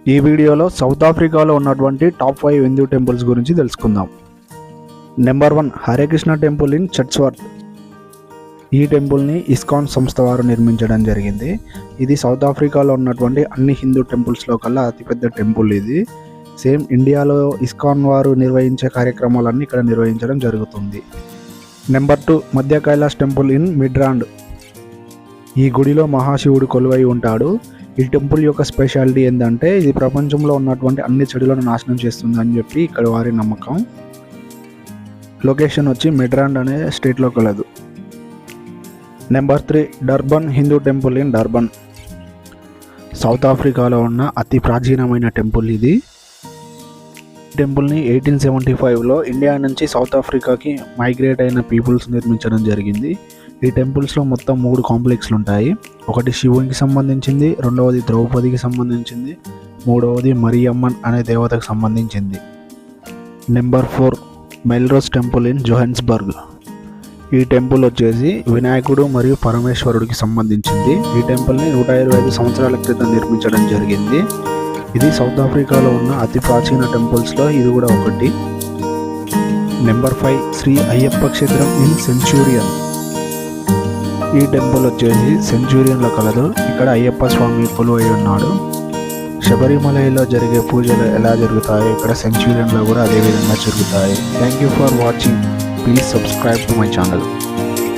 ఈ వీడియోలో సౌత్ ఆఫ్రికాలో ఉన్నటువంటి టాప్ 5 హిందూ టెంపుల్స్ గురించి తెలుసుకుందాం. Number 1 Hare Krishna temple in Chatsworth. ఈ టెంపుల్ని ఇస్కాన్ సంస్థ వారు నిర్మించడం జరిగింది. ఇది సౌత్ ఆఫ్రికాలో ఉన్నటువంటి అన్ని హిందూ టెంపుల్స్లో కల్లా అతిపెద్ద టెంపుల్ ఇది. సేమ్ ఇండియాలో ఇస్కాన్ వారు నిర్వహించే కార్యక్రమాలన్నీ ఇక్కడ నిర్వహించడం జరుగుతుంది. నెంబర్ 2 మధ్య కైలాస్ టెంపుల్ ఇన్ మిడ్రాండ్. ఈ గుడిలో మహాశివుడు కొలువై ఉంటాడు. ఈ టెంపుల్ యొక్క స్పెషాలిటీ ఏంటంటే ఇది ప్రపంచంలో ఉన్నటువంటి అన్ని చెడులను నాశనం చేస్తుంది అని చెప్పి ఇక్కడ వారి నమ్మకం. లొకేషన్ వచ్చి మిడ్రాండ్ అనే స్టేట్లో కలదు. Number 3 Durban Hindu temple in Durban. South ఆఫ్రికాలో ఉన్న అతి ప్రాచీనమైన టెంపుల్ ఇది. టెంపుల్ని 1875లో ఇండియా నుంచి సౌత్ ఆఫ్రికాకి మైగ్రేట్ అయిన పీపుల్స్ నిర్మించడం జరిగింది. ఈ టెంపుల్స్లో మొత్తం 3 కాంప్లెక్స్లు ఉంటాయి. ఒకటి శివునికి సంబంధించింది, రెండవది ద్రౌపదికి సంబంధించింది, మూడవది మరియమ్మన్ అనే దేవతకు సంబంధించింది. Number 4 Melrose temple in Johannesburg. ఈ టెంపుల్ వచ్చేసి వినాయకుడు మరియు పరమేశ్వరుడికి సంబంధించింది. ఈ టెంపుల్ని 125 సంవత్సరాల క్రితం నిర్మించడం జరిగింది. ఇది సౌత్ ఆఫ్రికాలో ఉన్న అతి ప్రాచీన టెంపుల్స్లో ఇది కూడా ఒకటి. నెంబర్ 5 శ్రీ అయ్యప్ప క్షేత్రం ఇన్ సెంచురియన్. ఈ టెంపుల్ వచ్చేసి సెంచురియన్లో కలదు. ఇక్కడ అయ్యప్ప స్వామి కొలువై ఉన్నాడు. శబరిమలలో జరిగే పూజలు ఎలా జరుగుతాయో ఇక్కడ సెంచురియన్లో కూడా అదే విధంగా జరుగుతాయి. Thank you for watching. Please subscribe to my channel.